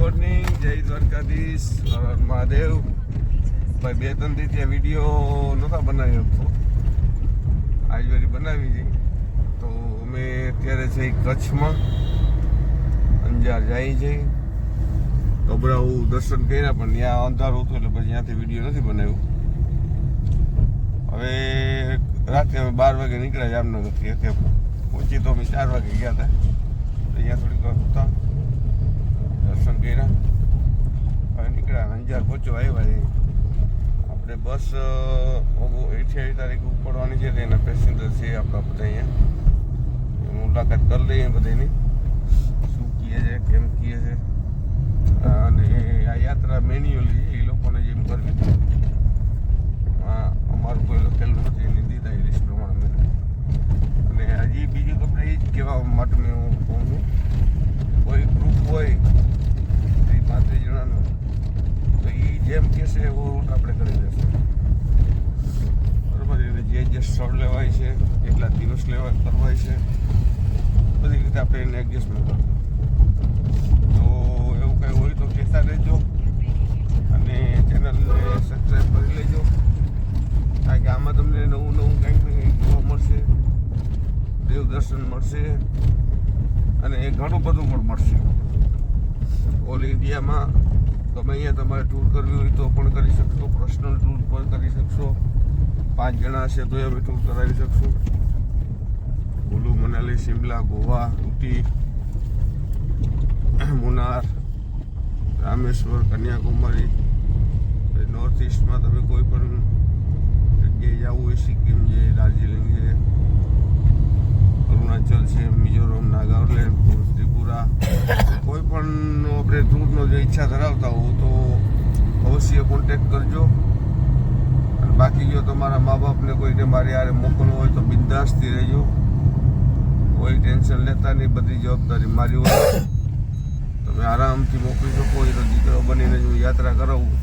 Morning, જય દ્વારકાધીશ, હર હર મહાદેવ. ભાઈ 2-3 દી ત્યાં વિડીયો નહોતા બનાવી શકતો, આજ વારી બનાવી છે. તો અમે અત્યારે છે કચ્છમાં અંજાર જાય છે. ગભરાઉ દર્શન કર્યા પણ ત્યાં અંધારું હતું એટલે પછી ત્યાંથી વિડીયો નથી બનાવ્યું. હવે રાતે અમે 12 વાગે નીકળ્યા જામનગરથી. અત્યારે પહોંચી તો અમે 4 વાગે ગયા હતા. અહીંયા થોડીક વાર હતા, દર્શન કર્યા, હવે નીકળ્યા. અંજાર પહોંચવા આવ્યા. આપણે બસ 28 તારીખે ઉપડવાની છે. એના પેસેન્જર છે આપણા બધા. અહીંયા મુલાકાત કરી લઈએ બધાની, શું કહે છે, કેમ કહે છે. અને આ યાત્રા મેન્યુઅલી એ લોકોને જેમ કરવી અમારું કોઈ લખેલું નથી, એની દીધા એ લિસ્ટ પ્રમાણે. અને હજી બીજું તો આપણે એ જ કહેવા માટે મેં હું કહું છું, કોઈ ગ્રુપ હોય 35 જણાનું તો એ જેમ કહેશે એવો રૂટ આપણે કરી દઈશું, બરાબર. એટલે જે સ્થળ લેવાય છે, કેટલા દિવસ કરવાય છે, બધી રીતે આપણે એને એડજસ્ટમેન્ટ કરશું. તો એવું કંઈ હોય તો કહેતા રહેજો અને ચેનલને સબસ્ક્રાઈબ કરી લેજો, કારણ કે આમાં તમને નવું કંઈક ને કંઈક જોવા મળશે, દેવ દર્શન મળશે અને એ ઘણું બધું પણ મળશે. ઓલ ઇન્ડિયામાં ગમે અહીંયા તમારે ટૂર કરવી હોય તો પણ કરી શકશો, પર્સનલ ટૂર પણ કરી શકશો. 5 જણા હશે તો અમે ટૂર કરાવી શકશું. કુલુ, મનાલી, શિમલા, ગોવા, ઉટી, મુનાર, રામેશ્વર, કન્યાકુમારી. નોર્થ ઇસ્ટમાં તમે કોઈ પણ જગ્યાએ જવું હોય, સિક્કિમ છે, દાર્જિલિંગ છે, અરુણાચલ છે, મિઝોરમ, નાગાલેન્ડ, ત્રિપુરા, કોઈ પણ આપણે ટૂરનો જે ઈચ્છા ધરાવતા હો તો અવશ્ય કોન્ટેક્ટ કરજો. અને બાકી જો તમારા મા બાપને કોઈને મારી હારે મોકલવું હોય તો બિંદાસથી રહેજો, કોઈ ટેન્શન લેતા નહીં, બધી જવાબદારી મારી હોય. તમે આરામથી મોકલી શકો. એ તો દીકરો બનીને જો યાત્રા કરાવું.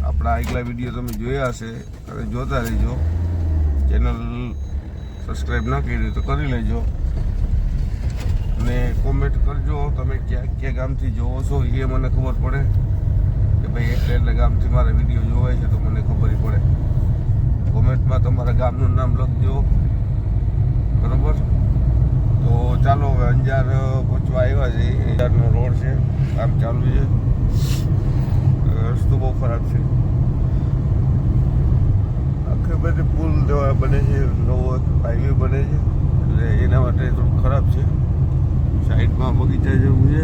આપણા આગલા વિડીયો તમે જોયા હશે અને જોતા રહેજો. ચેનલ સબસ્ક્રાઈબ ના કરી તો કરી લેજો અને કોમેન્ટ કરજો તમે ક્યાં ગામથી જોવો છો, એ મને ખબર પડે કે ભાઈ એટલે ગામથી મારા વિડીયો જોવાય છે તો મને ખબર પડે. કોમેન્ટમાં તમારા ગામનું નામ લખજો, બરાબર. તો ચાલો હવે અંજાર પહોંચવા આવ્યા છે. અંજારનો રોડ છે, કામ ચાલુ છે, રસ્તો બહુ ખરાબ છે. આખી બધી પુલ જેવા બને છે, નવો હાઈવે બને છે એટલે એના માટે થોડું ખરાબ છે. સાઈડમાં બગીચા જેવું છે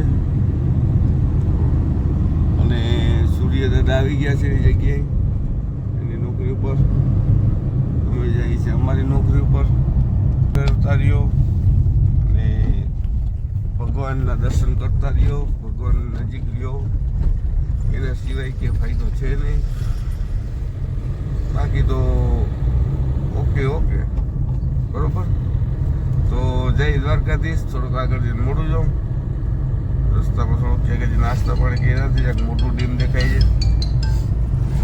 અને સૂર્યદાદા આવી ગયા છે એ જગ્યાએ, એની નોકરી ઉપર. અમે જઈએ છીએ અમારી નોકરી ઉપર. કરતા રહ્યો અને ભગવાનના દર્શન કરતા રહ્યો, ભગવાન નજીક રહ્યો, એના સિવાય કે ફાયદો છે નહીં. બાકી તો ઓકે, બરોબર. તો જય દ્વારકાધીશ. થોડુંક આગળ જઈને મોડું જાઉં, રસ્તામાં થોડુંક છે કે નાસ્તા પાણી કર્યા નથી, એક મોટું ડીમ દેખાય છે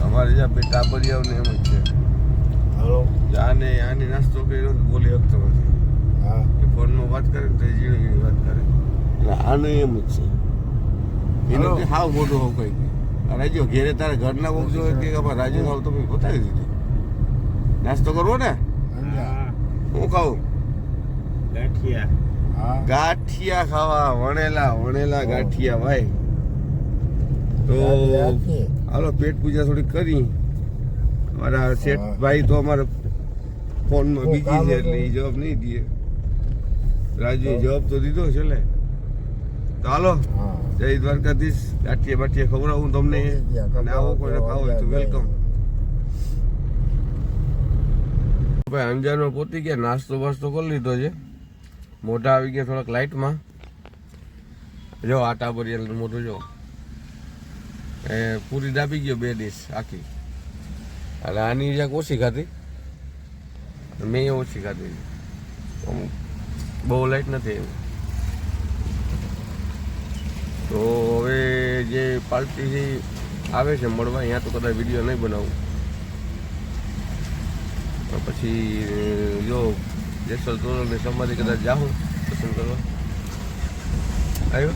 અમારે જ્યાં બે ટાબરિયાઓ ને એમ જ છે. હલો, આને નાસ્તો કર્યો બોલી શકતો નથી. હા, એ ફોનમાં વાત કરે ને તો એ ઝીણી વાત કરે એટલે આનું એમ જ છે. એનું હાવ મોટું હોવ કંઈક. રાજુ ઘેરે તારે ઘરના કોક જો કે રાજુ ખાવ તો બતાવી દીધું. નાસ્તો કરવો ને? હું ખાવું ગાંઠિયા ખાવા, વણેલા ગાંઠિયા ભાઈ. તો હાલો પેટ પૂજા થોડી કરી. અમારા શેઠ ભાઈ તો અમારે ફોનમાં બીજી છે એટલે એ જવાબ નહીં દે. રાજુ જવાબ તો દીધો છે એટલે. તો હાલો, જય દ્વારકાધીશ. ગાંઠિયા બાઠિયા ખવડાવું તમને અને આવો કોઈને ખાવો હોય તો વેલકમ. ભાઈ અંજારમાં પહોંચી ગયા, નાસ્તો બાસ્તો કરી લીધો છે, મોઢા આવી ગયા થોડાક લાઇટમાં. જો આ ટાબરિયા મોઢું જો એ પૂરી દાબી ગયો 2 ડીશ આખી. એટલે આની જ્યાં ઓછી ખાધી, મેં ઓછી ખાધી, બહુ લાઇટ નથી એવું. તો હવે જે પાર્ટી આવે છે મળવા, અહીંયા તો કદાચ વિડીયો નહીં બનાવું. પછી જો જેસલ તોરલની સમાધિ કદાચ જાઉં દર્શન કરવા. આવ્યો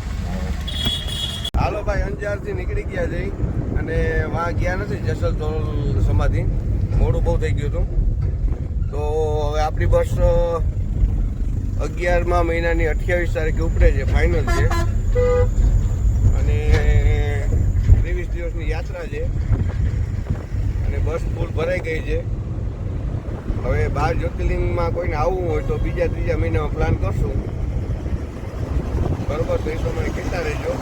હાલો ભાઈ અંજારથી નીકળી ગયા જઈ અને વાં ગયા નથી જસલ તોલ સમાધિ, મોડું બહુ થઈ ગયું હતું. તો હવે આપણી બસ 11મા મહિનાની 28 તારીખે ઉપડે છે, ફાઇનલ છે. અને 23 દિવસની યાત્રા છે અને બસ ફૂલ ભરાઈ ગઈ છે. હવે 12 જ્યોતિર્લિંગમાં કોઈને આવવું હોય તો બીજા ત્રીજા મહિનામાં પ્લાન કરશું, બરોબર? તો એ પ્રમાણે કહેતા રહેજો.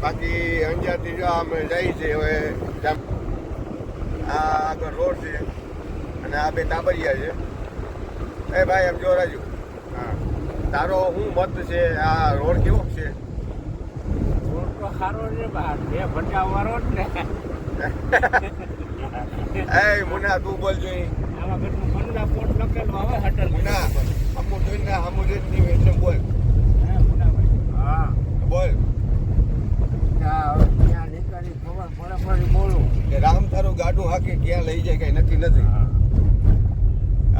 બાકી અંજારથી જો અમે જઈએ છીએ હવે, આ આગળ રોડ છે અને આ બે તાબરિયા છે. એ ભાઈ એમ જો રાજુ, હા, તારો શું મત છે? આ રોડ કેવો છે? રોડ તો સારો છે બહાર, બે ભટાવાળો જ ને. એ મુના તું બોલ જોઈ, આવા ઘરનું મંદા પોટ લખેલું આવે હટલ મુના અમુ જોઈને અમુ જોઈને એટલે બોલ. હે મુનાભાઈ? હા બોલ ત્યાં નીકળી ખબર પડે પડી બોલું કે રામ તારું ગાડું હાકે ક્યાં લઈ જાય કઈ નક્કી નથી.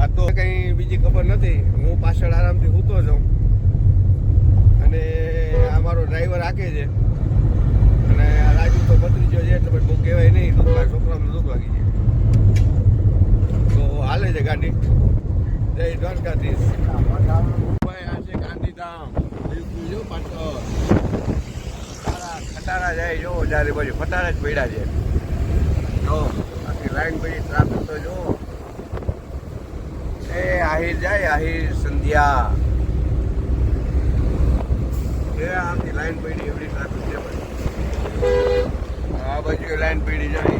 આ તો કઈ બીજી ખબર નથી. હું પાછળ આરામથી સૂતો જાઉં અને આ મારો ડ્રાઈવર હાકે છે અને આ રાજુ તો ભત્રીજો છે એટલે બહુ કહેવાય નહીં, દુઃખ છોકરાઓને દુઃખ લાગી જાય તો હાલે છે ગાડી. જય દ્વારકાધીશ. ભાઈ આ છે ગાંધીધામ, બિલકુલ જો પાછળ ખટારા જાય જો, ચારે બાજુ ખટારા જ પડ્યા છે જો. આખી લાઈન પડી, ટ્રાફિક તો જો. એ આહિર જાય, આહિર સંધ્યા એ આખી લાઈન પડી, એવડી ટ્રાફિક છે ભાઈ. આ બાજુ લાઈન પડી જાય,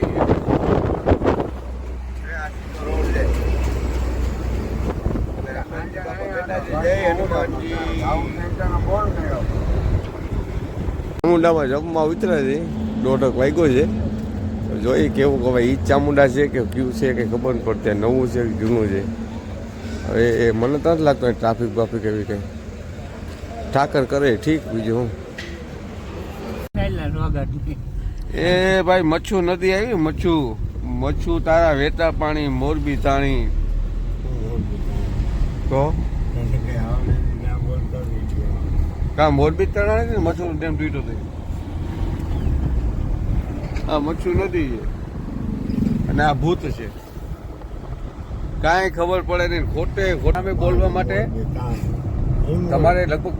એ આખી રોડ જાય. જય હનુમાનજી. ચામુંડામાં જમવા ઉતરે છે, 1:30 વાગ્યો છે. જોઈએ કેવું કે ભાઈ ઈ ચામુંડા છે કે ક્યુ છે કે ખબર ન પડતી, નવું છે કે જૂનું છે. હવે એ મને તો નથી લાગતું ટ્રાફિક બાફિક એવી કંઈ ઠાકર કરે ઠીક, બીજું હું. એ ભાઈ મચ્છુ નદી આવી, મચ્છુ તારા વેતા પાણી, મોરબી તાણી. તો કા મોરબી તણાણી ને મચ્છુ ડેમ તૂટ્યો હતો. આ મચ્છુ નદી છે અને આ ભૂત છે, કાંઈ ખબર પડે નહીં. ખોટા બોલવા માટે તમારે લગભગ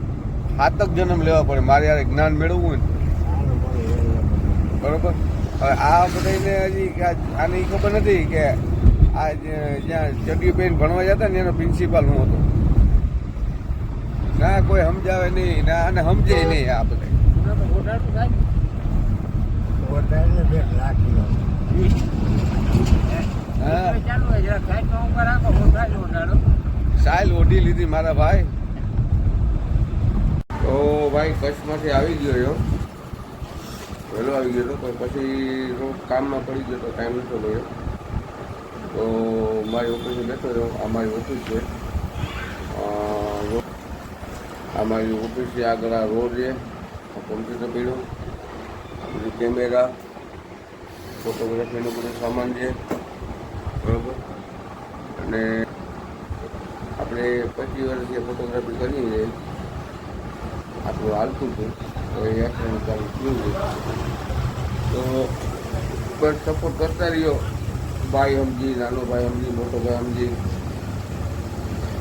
7 જન્મ લેવા પડે મારે યાર જ્ઞાન મેળવવું હોય ને, બરોબર? હવે આ બધાને હજી આને ખબર નથી કે આ જ્યાં ચડ્યું બેન ભણવા જતા ને એનો પ્રિન્સિપાલ હું હતો. ના કોઈ સમજાવે નહીં, ના અને સમજે નહીં આ બધા. સાયલ ઓઢી લીધી મારા ભાઈ. તો ભાઈ કચ્છમાંથી આવી ગયો, વહેલો આવી ગયો હતો, પછી કામમાં પડી ગયો તો ટાઈમ નતો મળ્યો. તો મારી ઓફિસે બેઠો રહ્યો. આ મારી ઓફિસ છે, આ મારી ઓફિસ છે. આગળ આ રોડ છે, કોમ્પ્યુટર પડ્યું, બધું કેમેરા, ફોટોગ્રાફીનું બધું સામાન છે, બરાબર. અને આપણે 25 વર્ષથી ફોટોગ્રાફી કરીએ છીએ, આપણું હાલતું હતું તો એ એક્શન ચાલુ થયું છે. તો બસ સપોર્ટ કરતા રહ્યો, ભાઈ સમજી, નાનો ભાઈ સમજી, મોટો ભાઈ સમજી,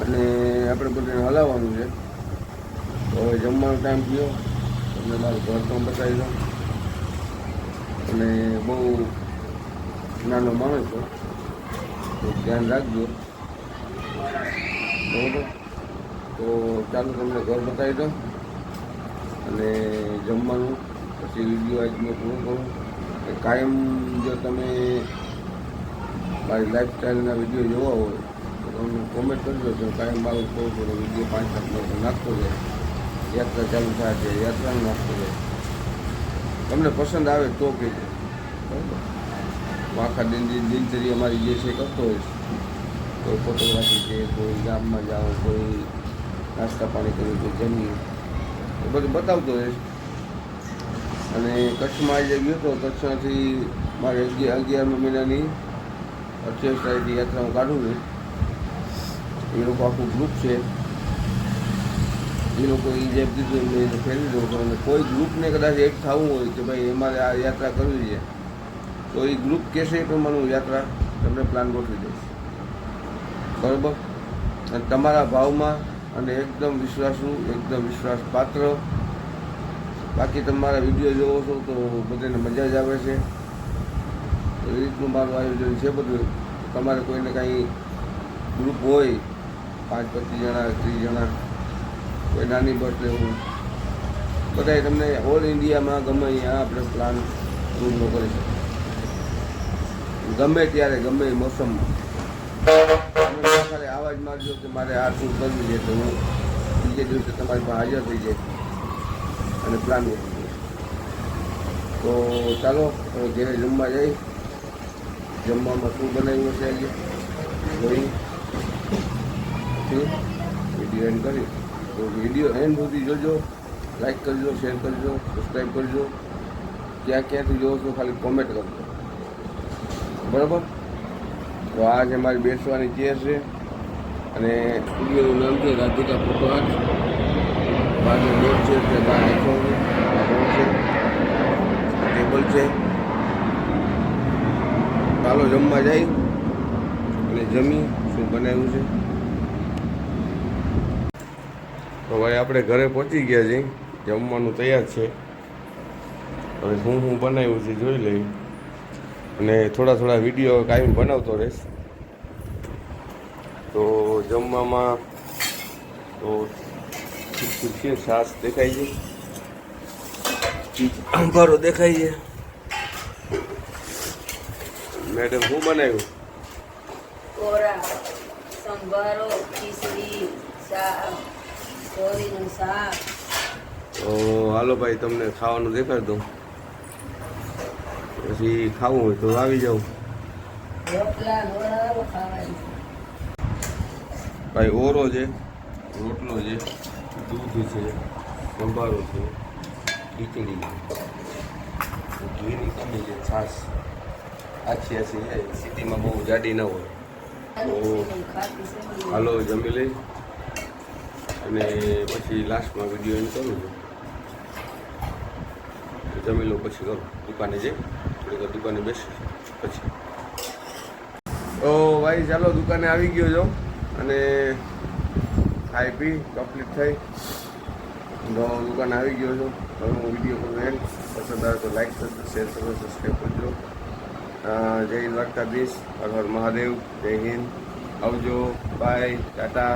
અને આપણે બધાને હલાવવાનું છે. તો હવે જમવાનો ટાઈમ થયો, તમને મારું ઘર પણ બતાવી દઉં. અને બહુ નાનો માણસ છો તો ધ્યાન રાખજો, બરાબર? તો ચાલો તમને ઘર બતાવી દઉં અને જમવાનું, પછી વિડીયો આજ મેં પૂરું કરું. કાયમ જો તમે મારી લાઈફસ્ટાઈલના વિડીયો જોવા હોય તો તમે કોમેન્ટ કરજો. તો કાયમ મારું થોડો થોડો વિડીયો 5-7 મિનિટ નાખતો જાય. યાત્રા ચાલુ થાય છે, યાત્રાનું નાખતો જાય. તમને પસંદ આવે તો કહેજો, બરાબર? આખા દિનચર્યા અમારી જે છે કરતો હોઈશ. કોઈ ફોટોગ્રાફી છે, કોઈ ગામમાં જાઓ, કોઈ નાસ્તા પાણી કર્યું, કોઈ જમી, એ બધું બતાવતો હોઈશ. અને કચ્છમાં જે ગયો હતો, કચ્છમાંથી મારે 11મા મહિનાની 28 તારીખની યાત્રા હું કાઢું છું. એ લોકો આખું ગ્રુપ છે, એ લોકો એ જે કીધું એમને એ ફેરવી દઉં છું. અને કોઈ ગ્રુપને કદાચ એક થવું હોય કે ભાઈ અમારે આ યાત્રા કરવી છે, તો એ ગ્રુપ કહેશે એ પ્રમાણે હું યાત્રા તમને પ્લાન ગોઠવી દઈશ. બરાબર? અને તમારા ભાવમાં અને એકદમ વિશ્વાસુ, એકદમ વિશ્વાસપાત્ર. બાકી તમારા વિડીયો જોવો છો તો બધાને મજા જ આવે છે. તો એ રીતનું મારું આયોજન છે બધું. તમારે કોઈને કાંઈ ગ્રુપ હોય 5-25 જણા, 30 જણા, કોઈ નાની બસ લેવું, બધાય તમને ઓલ ઇન્ડિયામાં ગમે અહીંયા આપણે પ્લાન પૂર્ણ કરી શકીએ. ગમે ત્યારે, ગમે એ મોસમમાં તમે ખાલી આવાજ મારજો કે મારે આ ટૂર કરવી છે, તો હું બીજે દિવસે તમારી પાસે હાજર થઈ જાય અને પ્લાન ગોઠવી દઈશ. તો ચાલો હવે ઘરે જમવા જઈ. જમવામાં શું બનાવ્યું છે આજે જોઈ વિડીયો એન્ડ કરી. તો વિડીયો એન્ડ સુધી જોજો, લાઈક કરજો, શેર કરજો, સબસ્ક્રાઈબ કરજો. ક્યાં ક્યાંથી જોવો છો ખાલી કોમેન્ટ કરજો. બરાબર? તો આ છે મારી બેસવાની ચેર છે અને સ્ટુડિયોનું નામ છે રાધિકા ફોટો આર્ટ. બાજુ બોર્ડ છે તે બહાર લખો છે, ટેબલ છે. ચાલો જમવા જાય અને જમી શું બનાવ્યું છે. તો ભાઈ આપણે ઘરે પહોંચી ગયા છીએ, જમવાનું તૈયાર છે. હવે હું બનાવ્યું છે જોઈ લઈ અને થોડા થોડા વિડીયો કાયમ બનાવતો રહીશ. તો જમવામાં તો ઠીક છે. છાશ દેખાય છે, અંભારો દેખાય છે. મેડમ શું બનાવ્યું? કોરા, સંભારો, ખીચડી, શાક, ચોરીનું શાક. તો હાલો ભાઈ તમને ખાવાનું દેખાડ દઉં, પછી ખાવું હોય તો આવી જાઉં. રોટલા નોળાવો ખાવાની. ભાઈ ઓરો છે, રોટલો છે, દૂધ છે, સંભારો છે, ખીચડી છે, ઘીની કમી છે, છાશ આછી આછી છે. સિટીમાં બહુ જાડી ન હોય. તો હાલો જમી લઈ અને પછી લાસ્ટમાં વિડીયો એન્ડ કરું છું. જમી લો પછી કરું, દુકાને જઈ થોડીક વાર દુકાને બેસી પછી. તો ભાઈ ચાલો દુકાને આવી ગયો છો અને ખાઈ પી કમ્પ્લીટ થઈ. તો દુકાને આવી ગયો છો. હવે હું વિડીયો કરું એન્ડ. પસંદ આવે તો લાઈક કરજો, શેર કરજો, સબસ્ક્રાઈબ કરજો. જય દ્વારકાધીશ, હર હર મહાદેવ, જય હિન્દ, આવજો, બાય, ટાટા.